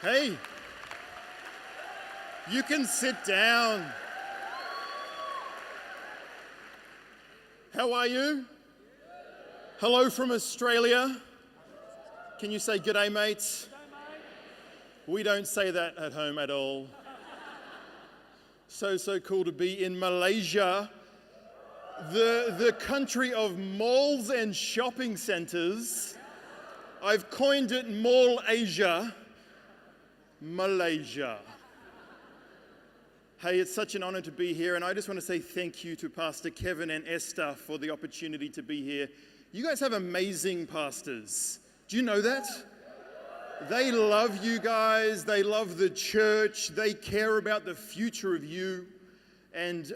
Hey, you can sit down. How are you? Hello from Australia. Can you say g'day, mates? We don't say that at home at all. So cool to be in Malaysia, the country of malls and shopping centers. I've coined it Mall Asia, Malaysia. Hey, it's such an honor to be here, and I just want to say thank you to Pastor Kevin and Esther for the opportunity to be here. You guys have amazing pastors. Do you know that? They love you guys, they love the church, they care about the future of you. And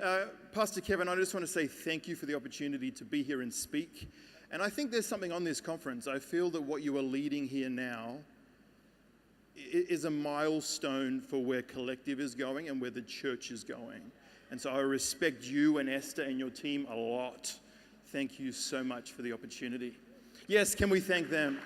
Pastor Kevin, I just want to say thank you for the opportunity to be here and speak. And I think there's something on this conference. I feel that what you are leading here now is a milestone for where Collective is going and where the church is going. And so I respect you and Esther and your team a lot. Thank you so much for the opportunity. Yes, can we thank them?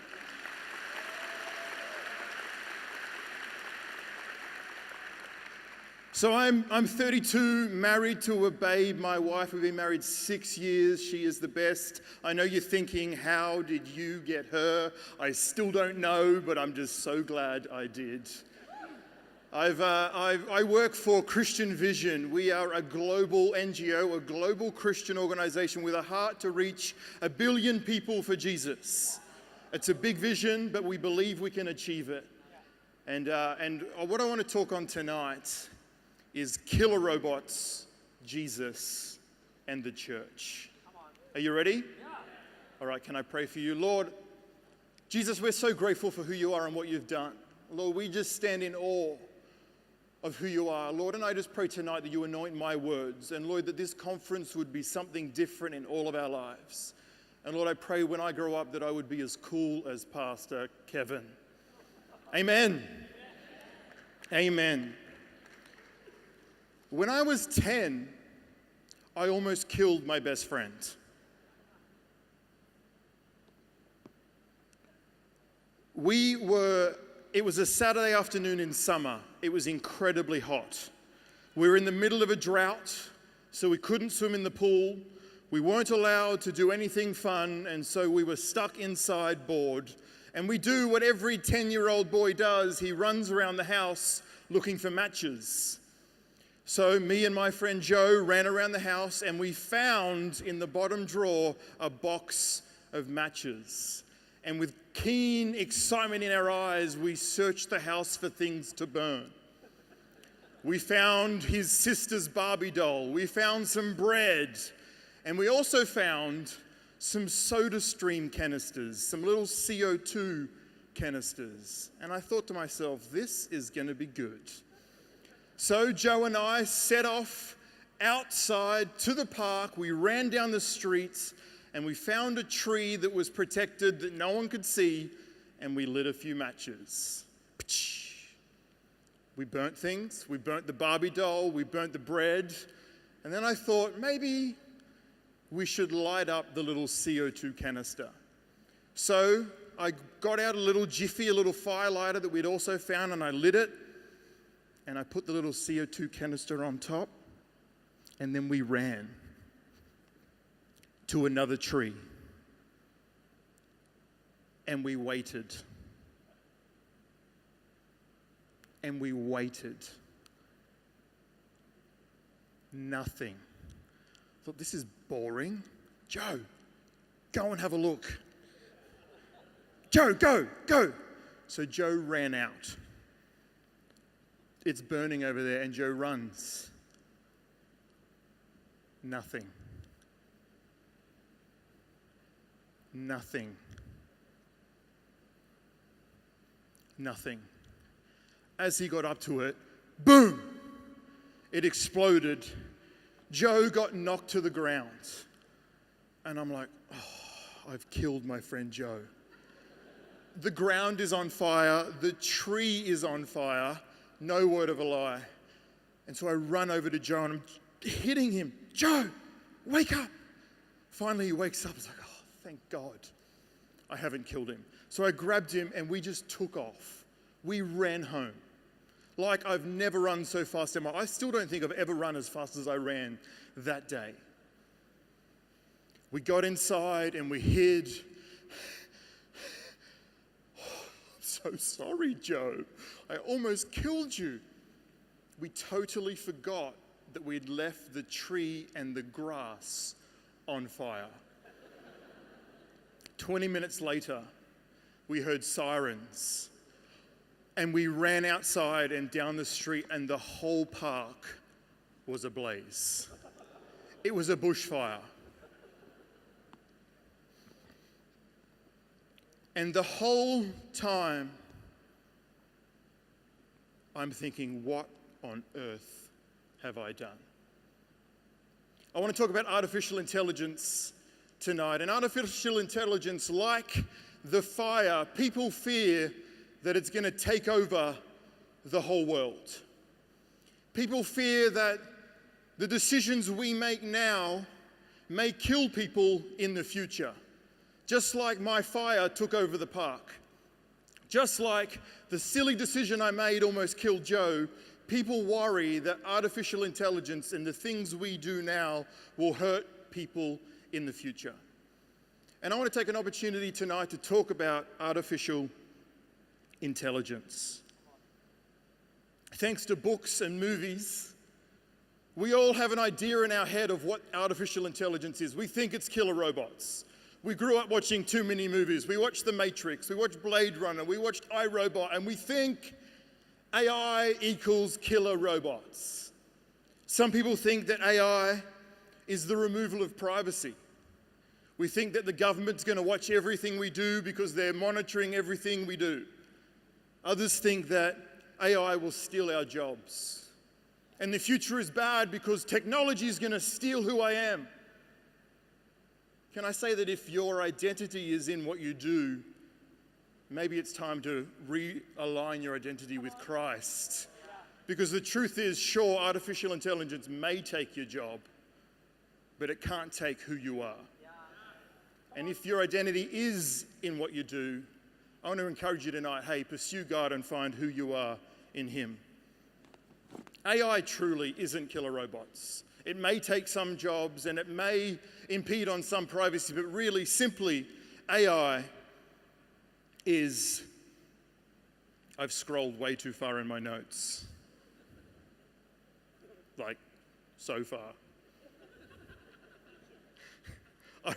So I'm 32, married to a babe. My wife, we've been married 6 years. She is the best. I know you're thinking, how did you get her? I still don't know, but I'm just so glad I did. I work for Christian Vision. We are a global NGO, a global Christian organization with a heart to reach 1 billion people for Jesus. It's a big vision, but we believe we can achieve it. And what I want to talk on tonight is killer robots, Jesus, and the church. Are you ready? Yeah. All right, can I pray for you? Lord, Jesus, we're so grateful for who you are and what you've done. Lord, we just stand in awe of who you are, Lord, and I just pray tonight that you anoint my words, and Lord, that this conference would be something different in all of our lives. And Lord, I pray when I grow up that I would be as cool as Pastor Kevin. Amen. Amen. When I was 10, I almost killed my best friend. It was a Saturday afternoon in summer. It was incredibly hot. We were in the middle of a drought, so we couldn't swim in the pool. We weren't allowed to do anything fun, and so we were stuck inside bored. And we do what every 10-year-old boy does. He runs around the house looking for matches. So me and my friend Joe ran around the house, and we found in the bottom drawer a box of matches. And with keen excitement in our eyes, we searched the house for things to burn. We found his sister's Barbie doll. We found some bread. And we also found some soda stream canisters, some little CO2 canisters. And I thought to myself, this is going to be good. So Joe and I set off outside to the park. We ran down the streets and we found a tree that was protected that no one could see, and we lit a few matches. We burnt things. We burnt the Barbie doll. We burnt the bread. And then I thought maybe we should light up the little CO2 canister. So I got out a little jiffy, a little fire lighter that we'd also found, and I lit it. And I put the little CO2 canister on top, and then we ran to another tree. And we waited. And we waited. Nothing. I thought, this is boring. Joe, go and have a look. Joe, go. So Joe ran out. It's burning over there, and Joe runs. Nothing. Nothing. Nothing. As he got up to it, boom! It exploded. Joe got knocked to the ground. And I'm like, oh, I've killed my friend Joe. The ground is on fire. The tree is on fire. No word of a lie. And so I run over to Joe and I'm hitting him. Joe, wake up. Finally he wakes up. He's like, oh, thank God I haven't killed him. So I grabbed him and we just took off. We ran home. Like I've never run so fast in my life. I still don't think I've ever run as fast as I ran that day. We got inside and we hid. I'm so sorry, Joe. I almost killed you. We totally forgot that we'd left the tree and the grass on fire. 20 minutes later, we heard sirens. And we ran outside and down the street, and the whole park was ablaze. It was a bushfire. And the whole time, I'm thinking, what on earth have I done? I want to talk about artificial intelligence tonight. And artificial intelligence, like the fire, people fear that it's going to take over the whole world. People fear that the decisions we make now may kill people in the future. Just like my fire took over the park. Just like the silly decision I made almost killed Joe, people worry that artificial intelligence and the things we do now will hurt people in the future. And I want to take an opportunity tonight to talk about artificial intelligence. Thanks to books and movies, we all have an idea in our head of what artificial intelligence is. We think it's killer robots. We grew up watching too many movies. We watched The Matrix, we watched Blade Runner, we watched iRobot, and we think AI equals killer robots. Some people think that AI is the removal of privacy. We think that the government's going to watch everything we do because they're monitoring everything we do. Others think that AI will steal our jobs. And the future is bad because technology is going to steal who I am. Can I say that if your identity is in what you do, maybe it's time to realign your identity with Christ? Because the truth is, sure, artificial intelligence may take your job, but it can't take who you are. And if your identity is in what you do, I want to encourage you tonight, hey, pursue God and find who you are in Him. AI truly isn't killer robots. It may take some jobs and it may impede on some privacy, but really, simply, AI is... I've scrolled way too far in my notes. Like, so far.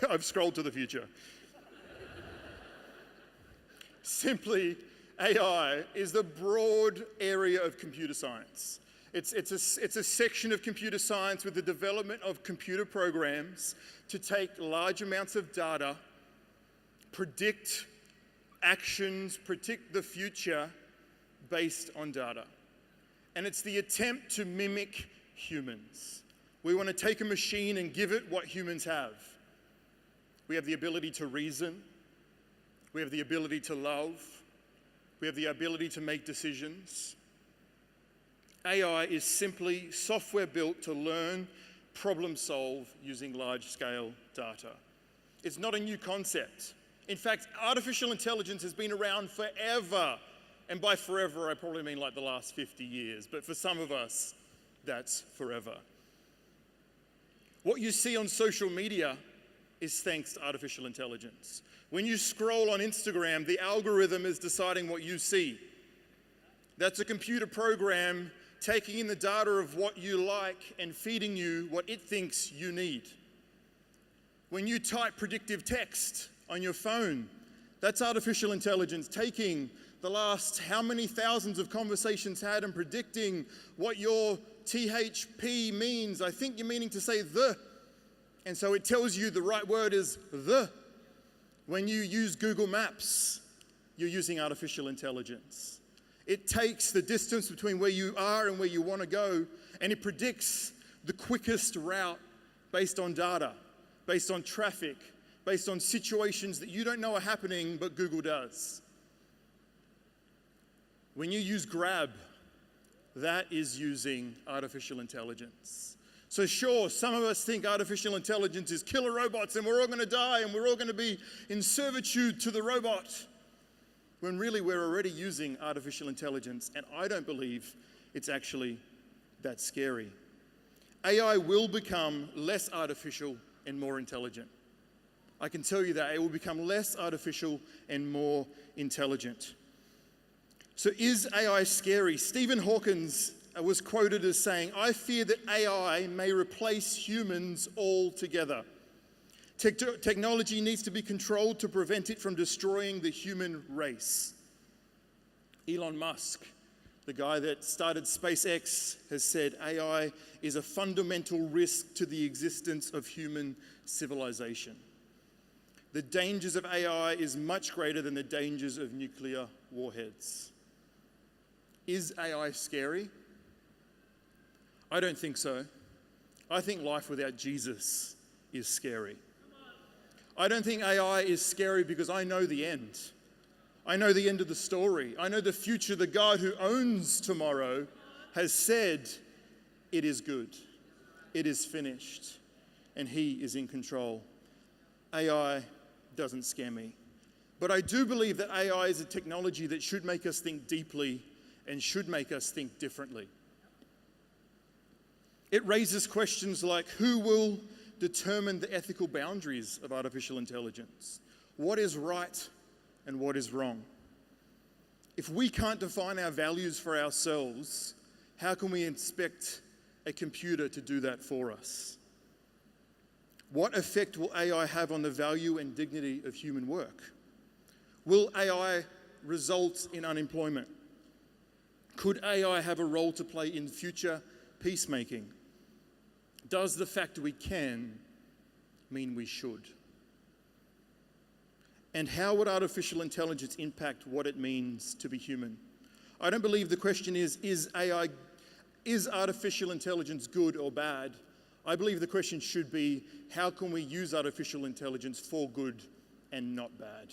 I've scrolled to the future. Simply, AI is the broad area of computer science. It's a section of computer science with the development of computer programs to take large amounts of data, predict actions, predict the future based on data. And it's the attempt to mimic humans. We want to take a machine and give it what humans have. We have the ability to reason. We have the ability to love. We have the ability to make decisions. AI is simply software built to learn, problem solve using large-scale data. It's not a new concept. In fact, artificial intelligence has been around forever. And by forever, I probably mean like the last 50 years. But for some of us, that's forever. What you see on social media is thanks to artificial intelligence. When you scroll on Instagram, the algorithm is deciding what you see. That's a computer program taking in the data of what you like and feeding you what it thinks you need. When you type predictive text on your phone, that's artificial intelligence taking the last how many thousands of conversations had and predicting what your THP means. I think you're meaning to say the. And so it tells you the right word is the. When you use Google Maps, you're using artificial intelligence. It takes the distance between where you are and where you want to go, and it predicts the quickest route based on data, based on traffic, based on situations that you don't know are happening, but Google does. When you use Grab, that is using artificial intelligence. So sure, some of us think artificial intelligence is killer robots and we're all going to die and we're all going to be in servitude to the robot. when really we're already using artificial intelligence, and I don't believe it's actually that scary. AI will become less artificial and more intelligent. I can tell you that it will become less artificial and more intelligent. So is AI scary? Stephen Hawking was quoted as saying, "I fear that AI may replace humans altogether. Technology needs to be controlled to prevent it from destroying the human race." Elon Musk, the guy that started SpaceX, has said AI is a fundamental risk to the existence of human civilization. The dangers of AI is much greater than the dangers of nuclear warheads. Is AI scary? I don't think so. I think life without Jesus is scary. I don't think AI is scary because I know the end. I know the end of the story. I know the future. The God who owns tomorrow has said, it is good, it is finished, and He is in control. AI doesn't scare me. But I do believe that AI is a technology that should make us think deeply and should make us think differently. It raises questions like, who will determine the ethical boundaries of artificial intelligence? What is right and what is wrong? If we can't define our values for ourselves, how can we expect a computer to do that for us? What effect will AI have on the value and dignity of human work? Will AI result in unemployment? Could AI have a role to play in future peacemaking? Does the fact we can mean we should? And how would artificial intelligence impact what it means to be human? I don't believe the question is artificial intelligence good or bad? I believe the question should be, how can we use artificial intelligence for good and not bad?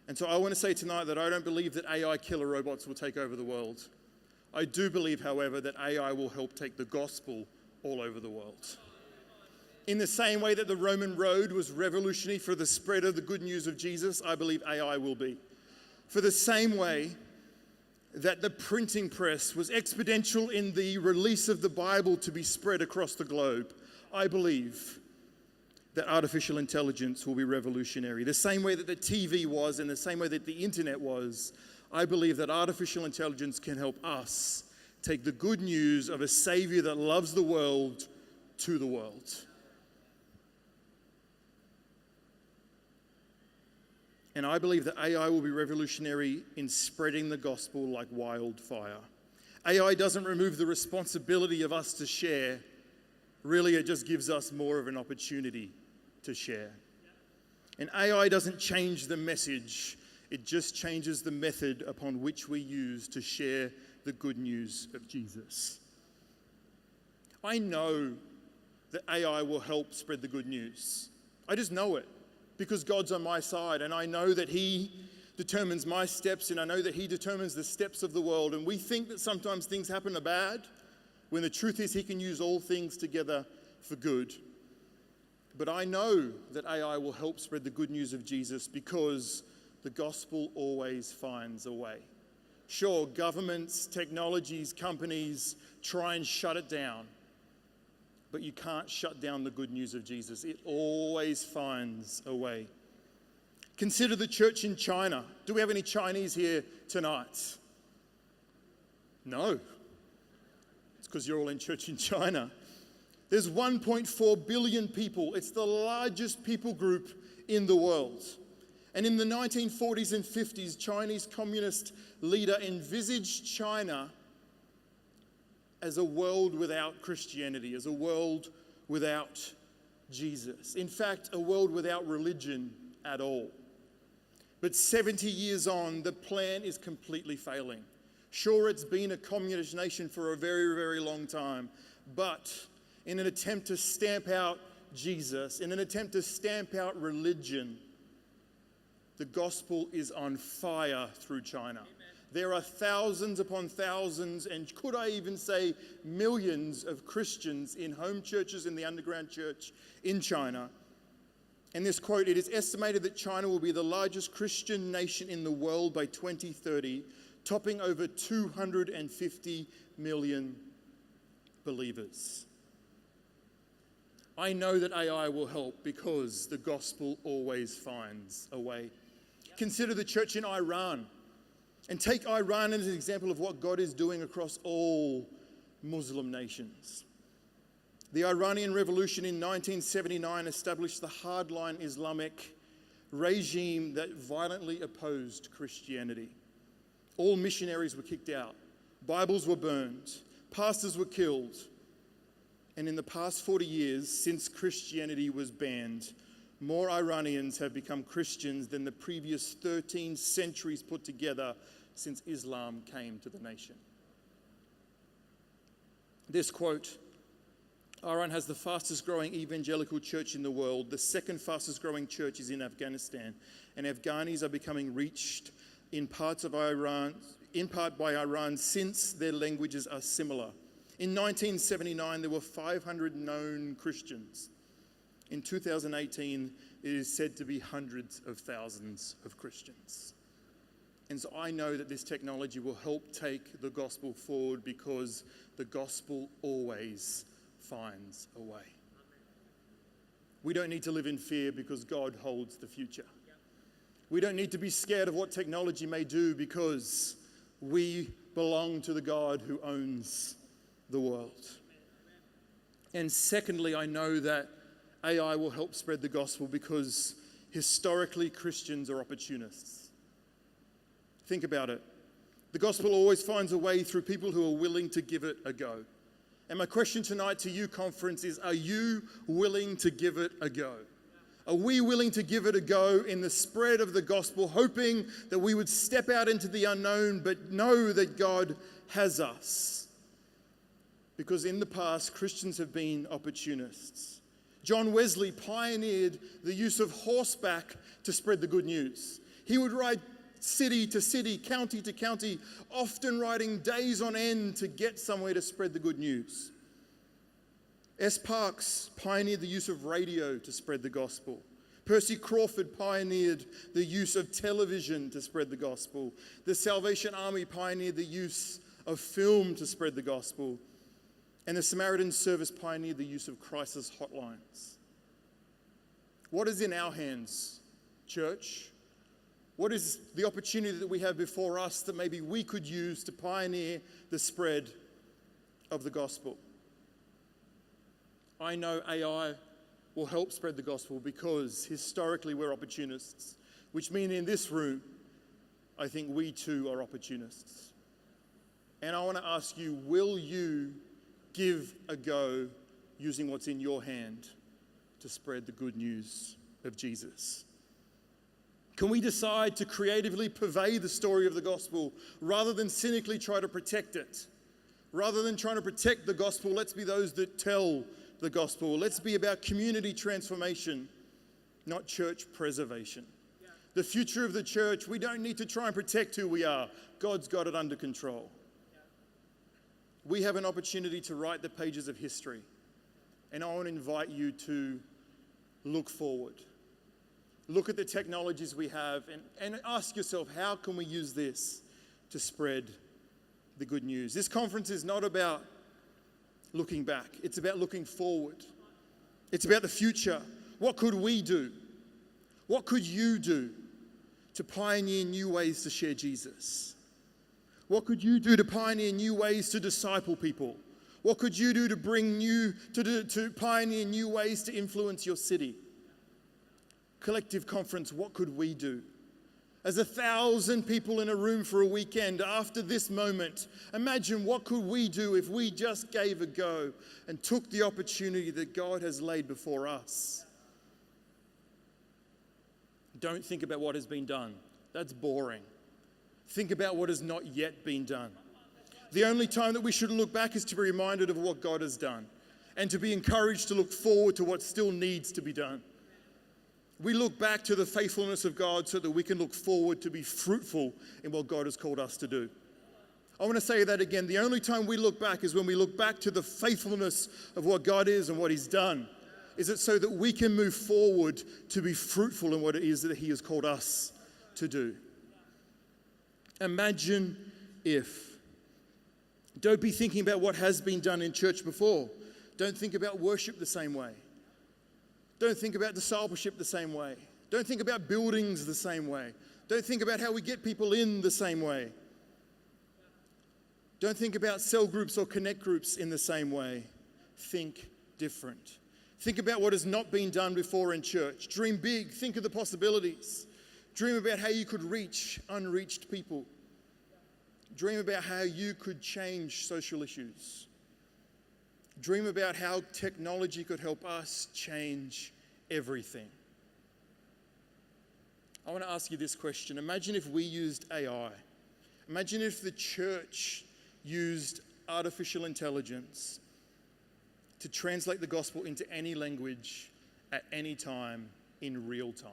And so I want to say tonight that I don't believe that AI killer robots will take over the world. I do believe, however, that AI will help take the gospel all over the world. In the same way that the Roman road was revolutionary for the spread of the good news of Jesus, I believe AI will be. For the same way that the printing press was exponential in the release of the Bible to be spread across the globe, I believe that artificial intelligence will be revolutionary. The same way that the TV was and the same way that the internet was, I believe that artificial intelligence can help us take the good news of a Savior that loves the world to the world. And I believe that AI will be revolutionary in spreading the gospel like wildfire. AI doesn't remove the responsibility of us to share. Really, it just gives us more of an opportunity to share. And AI doesn't change the message. It just changes the method upon which we use to share the good news of Jesus. I know that AI will help spread the good news. I just know it because God's on my side, and I know that He determines my steps, and I know that He determines the steps of the world. And we think that sometimes things happen are bad, when the truth is He can use all things together for good. But I know that AI will help spread the good news of Jesus because the gospel always finds a way. Sure, governments, technologies, companies try and shut it down, but you can't shut down the good news of Jesus. It always finds a way. Consider the church in China. Do we have any Chinese here tonight? No. It's because you're all in church in China. There's 1.4 billion people. It's the largest people group in the world. And in the 1940s and 50s, Chinese communist leader envisaged China as a world without Christianity, as a world without Jesus. In fact, a world without religion at all. But 70 years on, the plan is completely failing. Sure, it's been a communist nation for a very, very long time, but in an attempt to stamp out Jesus, in an attempt to stamp out religion, the gospel is on fire through China. Amen. There are thousands upon thousands, and could I even say millions of Christians in home churches in the underground church in China. And this quote, it is estimated that China will be the largest Christian nation in the world by 2030, topping over 250 million believers. I know that AI will help because the gospel always finds a way. Consider the church in Iran and take Iran as an example of what God is doing across all Muslim nations. The Iranian Revolution in 1979 established the hardline Islamic regime that violently opposed Christianity. All missionaries were kicked out, Bibles were burned, pastors were killed. And in the past 40 years, since Christianity was banned, more Iranians have become Christians than the previous 13 centuries put together since Islam came to the nation. This quote, Iran has the fastest growing evangelical church in the world. The second fastest growing church is in Afghanistan. And Afghanis are becoming reached in part by Iran since their languages are similar. In 1979, there were 500 known Christians. In 2018, it is said to be hundreds of thousands of Christians. And so I know that this technology will help take the gospel forward because the gospel always finds a way. We don't need to live in fear because God holds the future. We don't need to be scared of what technology may do because we belong to the God who owns the world. And secondly, I know that AI will help spread the gospel because historically Christians are opportunists. Think about it. The gospel always finds a way through people who are willing to give it a go. And my question tonight to you, conference, is are you willing to give it a go? Are we willing to give it a go in the spread of the gospel, hoping that we would step out into the unknown but know that God has us? Because in the past, Christians have been opportunists. John Wesley pioneered the use of horseback to spread the good news. He would ride city to city, county to county, often riding days on end to get somewhere to spread the good news. S. Parks pioneered the use of radio to spread the gospel. Percy Crawford pioneered the use of television to spread the gospel. The Salvation Army pioneered the use of film to spread the gospel. And the Samaritan Service pioneered the use of crisis hotlines. What is in our hands, church? What is the opportunity that we have before us that maybe we could use to pioneer the spread of the gospel? I know AI will help spread the gospel because historically we're opportunists, which means in this room, I think we too are opportunists. And I want to ask you, will you give a go using what's in your hand to spread the good news of Jesus? Can we decide to creatively purvey the story of the gospel rather than cynically try to protect it? Rather than trying to protect the gospel, let's be those that tell the gospel. Let's be about community transformation, not church preservation. Yeah. The future of the church, we don't need to try and protect who we are. God's got it under control. Yeah. We have an opportunity to write the pages of history. And I want to invite you to look forward. Look at the technologies we have and ask yourself, how can we use this to spread the good news? This conference is not about looking back. It's about looking forward. It's about the future. What could we do? What could you do to pioneer new ways to share Jesus? What could you do to pioneer new ways to disciple people? What could you do to to pioneer new ways to influence your city? Collective conference, what could we do? As 1,000 people in a room for a weekend after this moment, imagine what could we do if we just gave a go and took the opportunity that God has laid before us. Don't think about what has been done. That's boring. Think about what has not yet been done. The only time that we should look back is to be reminded of what God has done and to be encouraged to look forward to what still needs to be done. We look back to the faithfulness of God so that we can look forward to be fruitful in what God has called us to do. I want to say that again. The only time we look back is when we look back to the faithfulness of what God is and what He's done. Is it so that we can move forward to be fruitful in what it is that he has called us to do? Imagine if. Don't be thinking about what has been done in church before. Don't think about worship the same way. Don't think about discipleship the same way. Don't think about buildings the same way. Don't think about how we get people in the same way. Don't think about cell groups or connect groups in the same way. Think different. Think about what has not been done before in church. Dream big. Think of the possibilities. Dream about how you could reach unreached people. Dream about how you could change social issues. Dream about how technology could help us change everything. I want to ask you this question. Imagine if we used AI. Imagine if the church used artificial intelligence to translate the gospel into any language at any time in real time.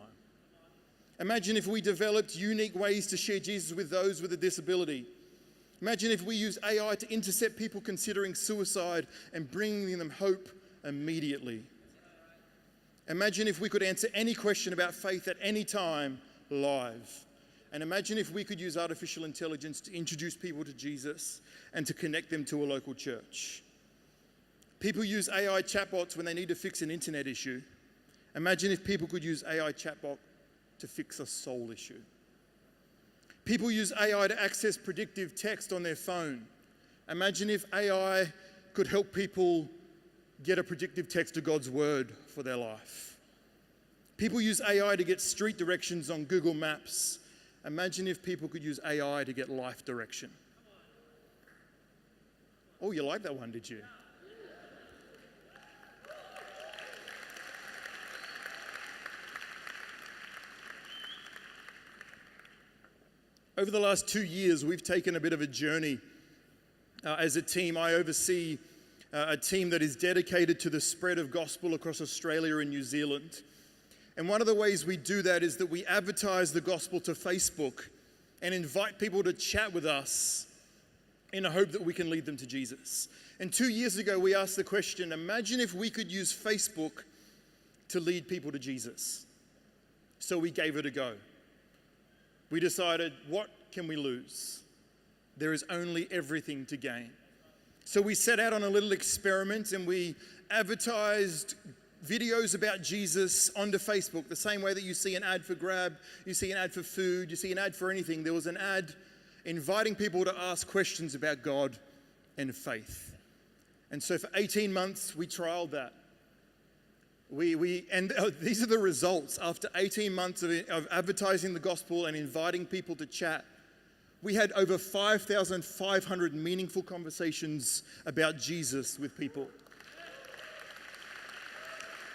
Imagine if we developed unique ways to share Jesus with those with a disability. Imagine if we use AI to intercept people considering suicide and bringing them hope immediately. Imagine if we could answer any question about faith at any time live. And imagine if we could use artificial intelligence to introduce people to Jesus and to connect them to a local church. People use AI chatbots when they need to fix an internet issue. Imagine if people could use AI chatbot to fix a soul issue. People use AI to access predictive text on their phone. Imagine if AI could help people get a predictive text to God's word for their life. People use AI to get street directions on Google Maps. Imagine if people could use AI to get life direction. Oh, you liked that one, did you? Over the last 2 years, we've taken a bit of a journey. As a team, I oversee a team that is dedicated to the spread of gospel across Australia and New Zealand. And one of the ways we do that is that we advertise the gospel to Facebook and invite people to chat with us in a hope that we can lead them to Jesus. And 2 years ago, we asked the question, imagine if we could use Facebook to lead people to Jesus. So we gave it a go. We decided, what can we lose? There is only everything to gain. So we set out on a little experiment and we advertised videos about Jesus onto Facebook, the same way that you see an ad for Grab, you see an ad for food, you see an ad for anything. There was an ad inviting people to ask questions about God and faith. And so for 18 months, we trialed that. These are the results. After 18 months of advertising the gospel and inviting people to chat, we had over 5,500 meaningful conversations about Jesus with people.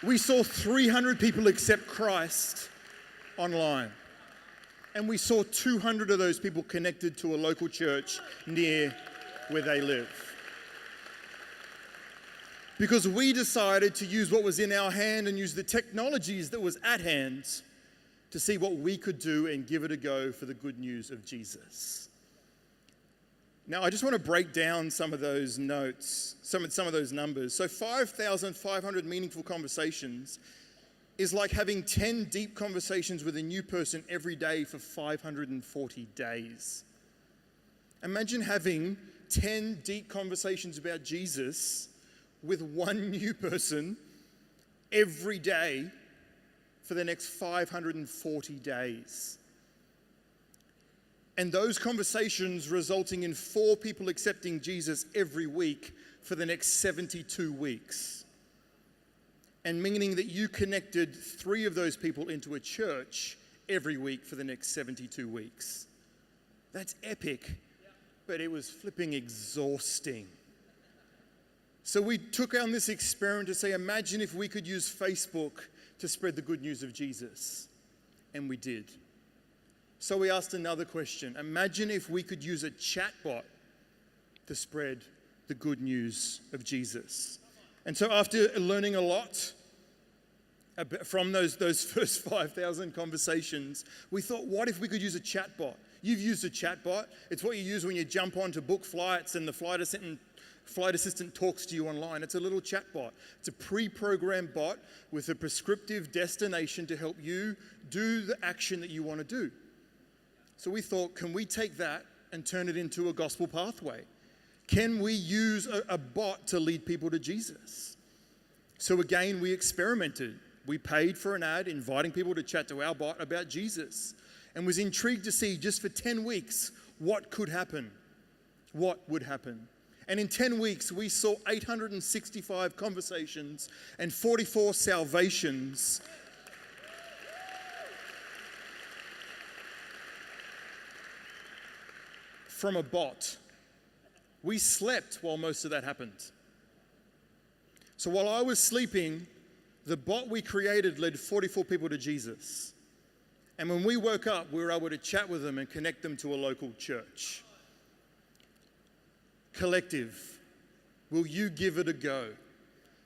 We saw 300 people accept Christ online. And we saw 200 of those people connected to a local church near where they live. Because we decided to use what was in our hand and use the technologies that was at hand to see what we could do and give it a go for the good news of Jesus. Now, I just want to break down some of those notes, some of those numbers. So 5,500 meaningful conversations is like having 10 deep conversations with a new person every day for 540 days. Imagine having 10 deep conversations about Jesus with one new person every day for the next 540 days. And those conversations resulting in 4 people accepting Jesus every week for the next 72 weeks. And meaning that you connected 3 of those people into a church every week for the next 72 weeks. That's epic, but it was flipping exhausting. So we took on this experiment to say, imagine if we could use Facebook to spread the good news of Jesus. And we did. So we asked another question. Imagine if we could use a chatbot to spread the good news of Jesus. And so after learning a lot from those first 5,000 conversations, we thought, what if we could use a chatbot? You've used a chatbot. It's what you use when you jump on to book flights and the flight attendant Flight Assistant talks to you online. It's a little chat bot. It's a pre-programmed bot with a prescriptive destination to help you do the action that you want to do. So we thought, can we take that and turn it into a gospel pathway? Can we use a bot to lead people to Jesus? So again, we experimented. We paid for an ad inviting people to chat to our bot about Jesus and was intrigued to see just for 10 weeks what could happen, what would happen. And in 10 weeks, we saw 865 conversations and 44 salvations from a bot. We slept while most of that happened. So while I was sleeping, the bot we created led 44 people to Jesus. And when we woke up, we were able to chat with them and connect them to a local church. Collective, will you give it a go?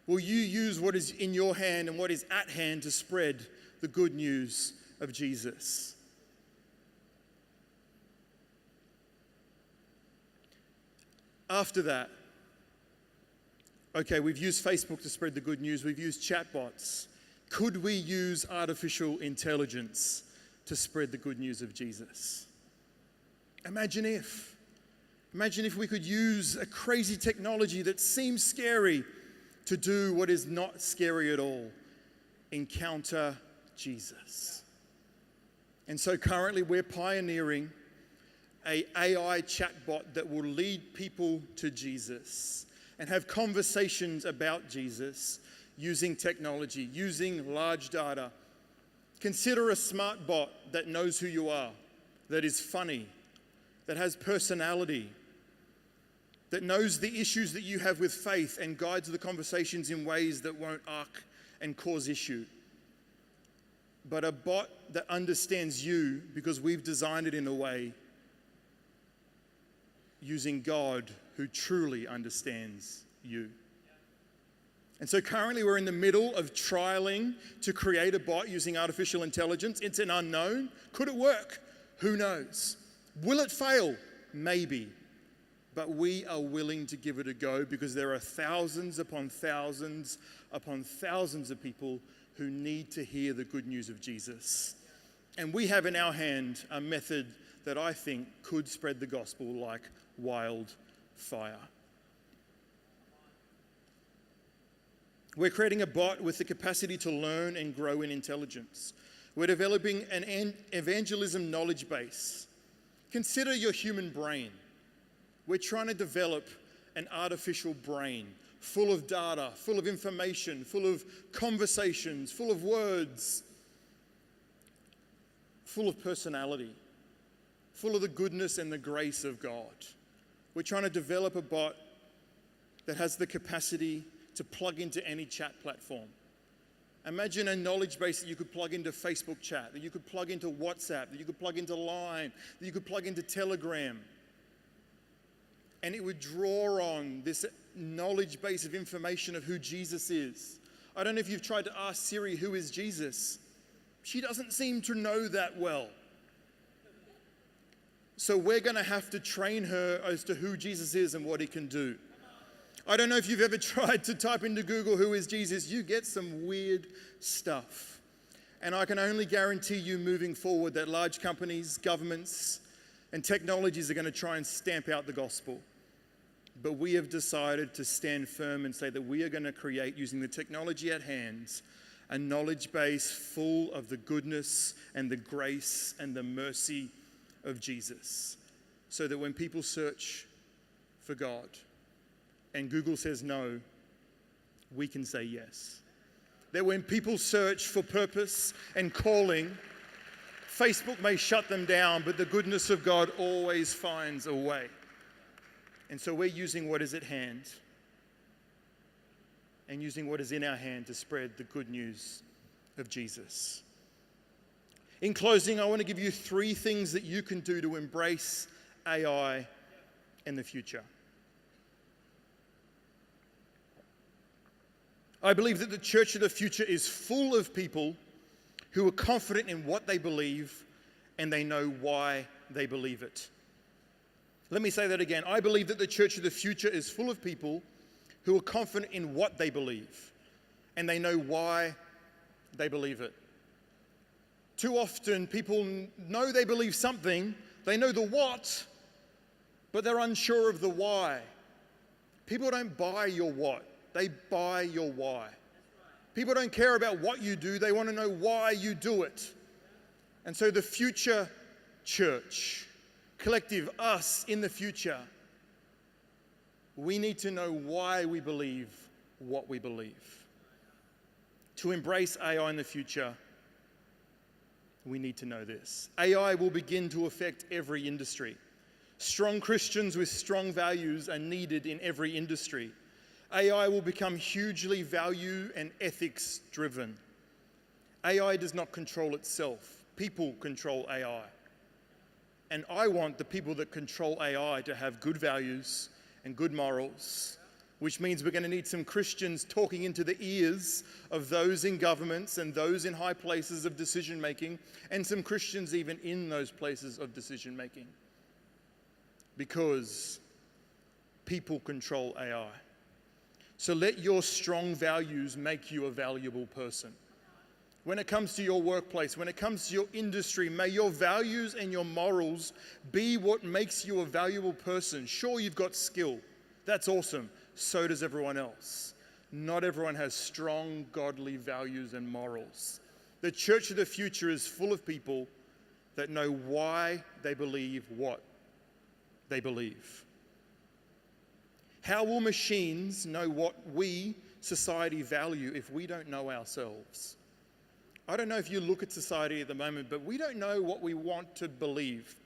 Will you use what is in your hand and what is at hand to spread the good news of Jesus? After that, okay, we've used Facebook to spread the good news. We've used chatbots. Could we use artificial intelligence to spread the good news of Jesus? Imagine if we could use a crazy technology that seems scary to do what is not scary at all. Encounter Jesus. And so currently we're pioneering an AI chatbot that will lead people to Jesus and have conversations about Jesus using technology, using large data. Consider a smart bot that knows who you are, that is funny, that has personality, that knows the issues that you have with faith and guides the conversations in ways that won't arc and cause issue. But a bot that understands you because we've designed it in a way using God who truly understands you. And so currently we're in the middle of trialing to create a bot using artificial intelligence. It's an unknown. Could it work? Who knows? Will it fail? Maybe. But we are willing to give it a go because there are thousands upon thousands upon thousands of people who need to hear the good news of Jesus. And we have in our hand a method that I think could spread the gospel like wildfire. We're creating a bot with the capacity to learn and grow in intelligence. We're developing an evangelism knowledge base. Consider your human brain. We're trying to develop an artificial brain full of data, full of information, full of conversations, full of words, full of personality, full of the goodness and the grace of God. We're trying to develop a bot that has the capacity to plug into any chat platform. Imagine a knowledge base that you could plug into Facebook chat, that you could plug into WhatsApp, that you could plug into Line, that you could plug into Telegram. And it would draw on this knowledge base of information of who Jesus is. I don't know if you've tried to ask Siri, who is Jesus? She doesn't seem to know that well. So we're going to have to train her as to who Jesus is and what he can do. I don't know if you've ever tried to type into Google, who is Jesus? You get some weird stuff. And I can only guarantee you moving forward that large companies, governments, and technologies are going to try and stamp out the gospel. But we have decided to stand firm and say that we are going to create, using the technology at hand, a knowledge base full of the goodness and the grace and the mercy of Jesus. So that when people search for God and Google says no, we can say yes. That when people search for purpose and calling, Facebook may shut them down, but the goodness of God always finds a way. And so we're using what is at hand and using what is in our hand to spread the good news of Jesus. In closing, I want to give you 3 things that you can do to embrace AI in the future. I believe that the church of the future is full of people who are confident in what they believe and they know why they believe it. Let me say that again. I believe that the church of the future is full of people who are confident in what they believe, and they know why they believe it. Too often, people know they believe something, they know the what, but they're unsure of the why. People don't buy your what, they buy your why. People don't care about what you do, they want to know why you do it. And so the future church, collective, us in the future, we need to know why we believe what we believe. To embrace AI in the future, we need to know this. AI will begin to affect every industry. Strong Christians with strong values are needed in every industry. AI will become hugely value and ethics driven. AI does not control itself. People control AI. And I want the people that control AI to have good values and good morals, which means we're going to need some Christians talking into the ears of those in governments and those in high places of decision making, and some Christians even in those places of decision making. Because people control AI. So let your strong values make you a valuable person. When it comes to your workplace, when it comes to your industry, may your values and your morals be what makes you a valuable person. Sure, you've got skill. That's awesome. So does everyone else. Not everyone has strong, godly values and morals. The church of the future is full of people that know why they believe what they believe. How will machines know what we, society, value if we don't know ourselves? I don't know if you look at society at the moment, but we don't know what we want to believe.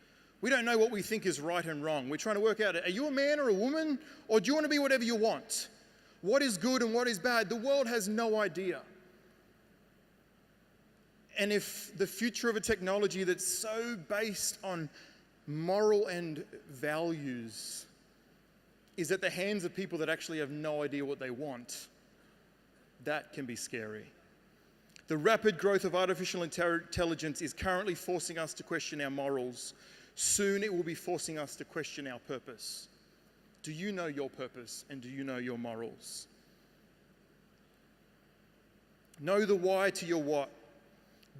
We don't know what we think is right and wrong. We're trying to work out, are you a man or a woman? Or do you want to be whatever you want? What is good and what is bad? The world has no idea. And if the future of a technology that's so based on moral and values is at the hands of people that actually have no idea what they want, that can be scary. The rapid growth of artificial intelligence is currently forcing us to question our morals. Soon it will be forcing us to question our purpose. Do you know your purpose and do you know your morals? Know the why to your what.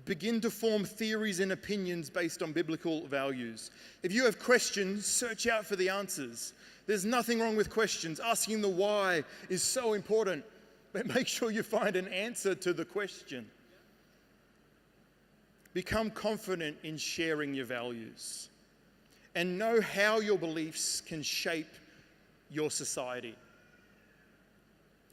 Begin to form theories and opinions based on biblical values. If you have questions, search out for the answers. There's nothing wrong with questions. Asking the why is so important, but make sure you find an answer to the question. Become confident in sharing your values and know how your beliefs can shape your society.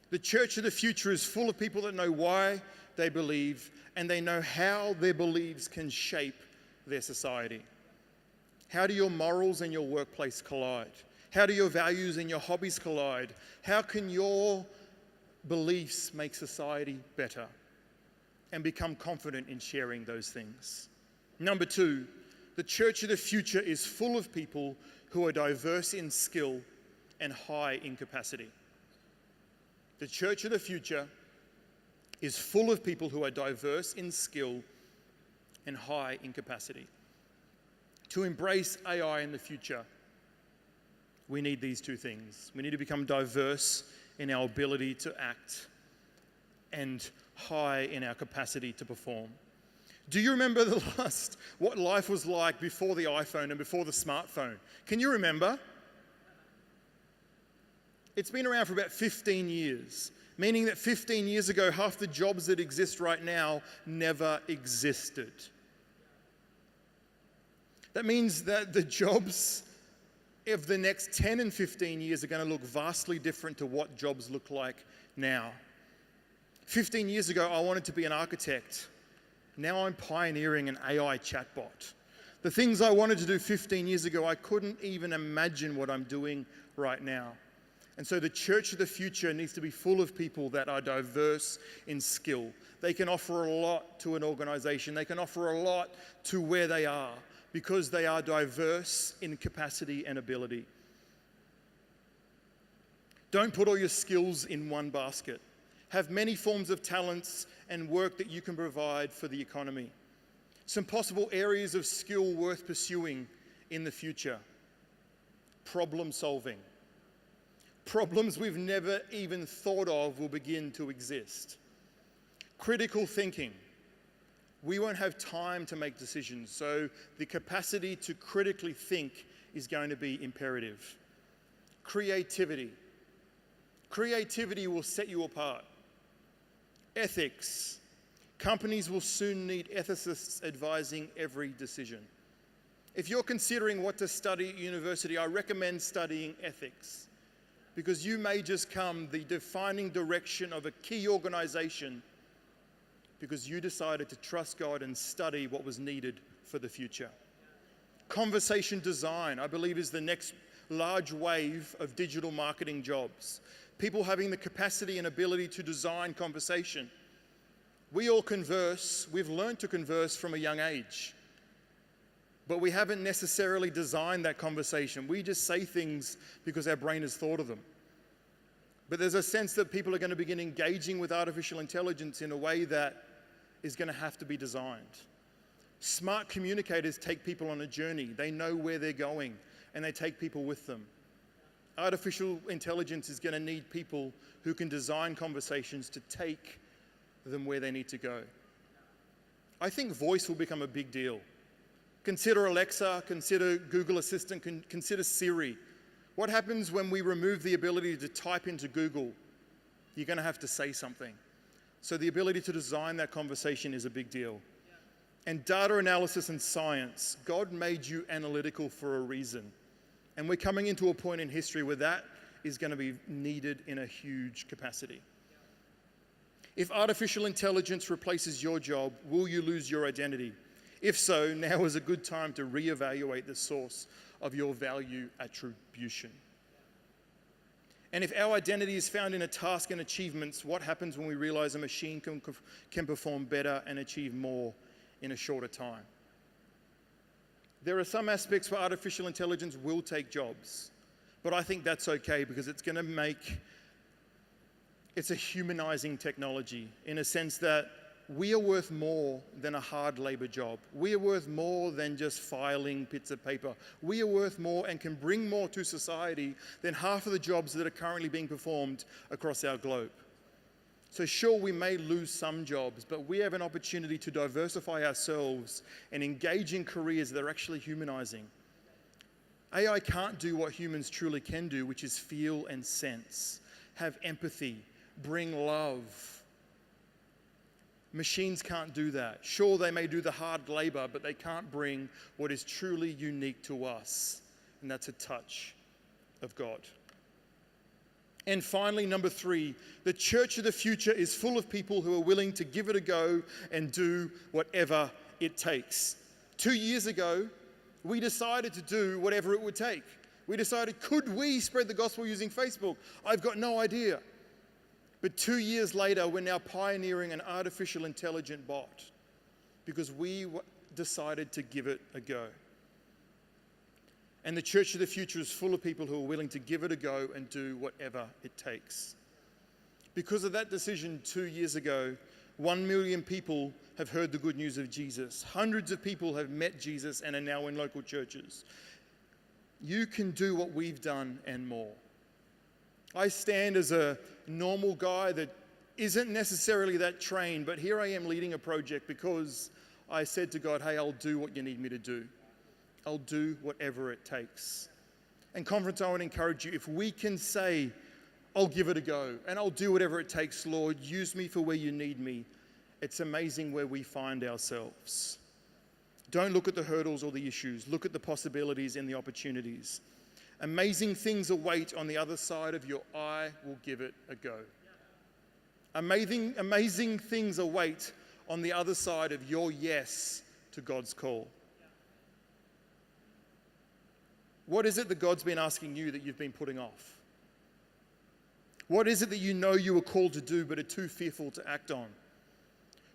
The church of the future is full of people that know why they believe and they know how their beliefs can shape their society. How do your morals and your workplace collide? How do your values and your hobbies collide? How can your beliefs make society better? And become confident in sharing those things. Number two, the church of the future is full of people who are diverse in skill and high in capacity. The church of the future is full of people who are diverse in skill and high in capacity. To embrace AI in the future, we need these two things. We need to become diverse in our ability to act and high in our capacity to perform. Do you remember what life was like before the iPhone and before the smartphone? Can you remember? It's been around for about 15 years, meaning that 15 years ago, half the jobs that exist right now never existed. That means that the jobs of the next 10 and 15 years are going to look vastly different to what jobs look like now. 15 years ago, I wanted to be an architect. Now I'm pioneering an AI chatbot. The things I wanted to do 15 years ago, I couldn't even imagine what I'm doing right now. And so the church of the future needs to be full of people that are diverse in skill. They can offer a lot to an organization. They can offer a lot to where they are because they are diverse in capacity and ability. Don't put all your skills in one basket. Have many forms of talents and work that you can provide for the economy. Some possible areas of skill worth pursuing in the future. problem solving. Problems we've never even thought of will begin to exist. Critical thinking. We won't have time to make decisions, so the capacity to critically think is going to be imperative. Creativity. Creativity will set you apart. Ethics. Companies will soon need ethicists advising every decision. If you're considering what to study at university, I recommend studying ethics, because you may just come the defining direction of a key organization because you decided to trust God and study what was needed for the future. Conversation design, I believe, is the next large wave of digital marketing jobs. People having the capacity and ability to design conversation. We all converse, we've learned to converse from a young age, but we haven't necessarily designed that conversation. We just say things because our brain has thought of them. But there's a sense that people are going to begin engaging with artificial intelligence in a way that is going to have to be designed. Smart communicators take people on a journey. They know where they're going, and they take people with them. Artificial intelligence is going to need people who can design conversations to take them where they need to go. I think voice will become a big deal. Consider Alexa, consider Google Assistant, consider Siri. What happens when we remove the ability to type into Google? You're going to have to say something. So the ability to design that conversation is a big deal. And data analysis and science. God made you analytical for a reason. And we're coming into a point in history where that is going to be needed in a huge capacity. If artificial intelligence replaces your job, will you lose your identity? If so, now is a good time to reevaluate the source of your value attribution. And if our identity is found in a task and achievements, what happens when we realize a machine can perform better and achieve more in a shorter time? There are some aspects where artificial intelligence will take jobs, but I think that's okay because it's going to make, it's a humanizing technology in a sense that we are worth more than a hard labor job. We are worth more than just filing bits of paper. We are worth more and can bring more to society than half of the jobs that are currently being performed across our globe. So sure, we may lose some jobs, but we have an opportunity to diversify ourselves and engage in careers that are actually humanizing. AI can't do what humans truly can do, which is feel and sense, have empathy, bring love. Machines can't do that. Sure, they may do the hard labor, but they can't bring what is truly unique to us, and that's a touch of God. And finally, number 3, the church of the future is full of people who are willing to give it a go and do whatever it takes. 2 years ago, we decided to do whatever it would take. We decided, could we spread the gospel using Facebook? I've got no idea. But 2 years later, we're now pioneering an artificial intelligent bot because we decided to give it a go. And the church of the future is full of people who are willing to give it a go and do whatever it takes. Because of that decision 2 years ago, 1 million people have heard the good news of Jesus. Hundreds of people have met Jesus and are now in local churches. You can do what we've done and more. I stand as a normal guy that isn't necessarily that trained, but here I am leading a project because I said to God, hey, I'll do what you need me to do. I'll do whatever it takes. And conference, I want to encourage you, if we can say, I'll give it a go, and I'll do whatever it takes, Lord, use me for where you need me, it's amazing where we find ourselves. Don't look at the hurdles or the issues. Look at the possibilities and the opportunities. Amazing things await on the other side of your I will give it a go. Amazing things await on the other side of your yes to God's call. What is it that God's been asking you that you've been putting off? What is it that you know you were called to do but are too fearful to act on?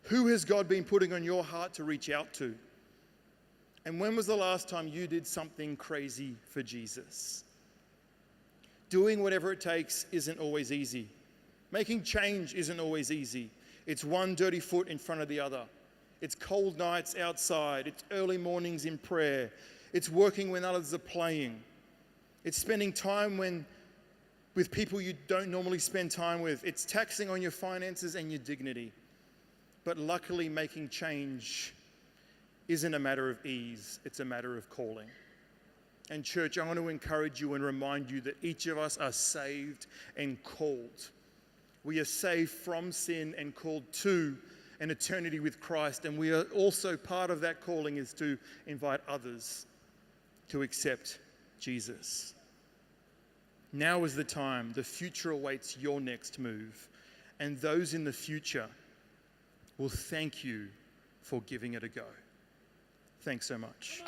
Who has God been putting on your heart to reach out to? And when was the last time you did something crazy for Jesus? Doing whatever it takes isn't always easy. Making change isn't always easy. It's one dirty foot in front of the other. It's cold nights outside. It's early mornings in prayer. It's working when others are playing. It's spending time with people you don't normally spend time with. It's taxing on your finances and your dignity. But luckily, making change isn't a matter of ease, it's a matter of calling. And church, I want to encourage you and remind you that each of us are saved and called. We are saved from sin and called to an eternity with Christ. And we are also, part of that calling is to invite others to accept Jesus. Now is the time. The future awaits your next move. And those in the future will thank you for giving it a go. Thanks so much.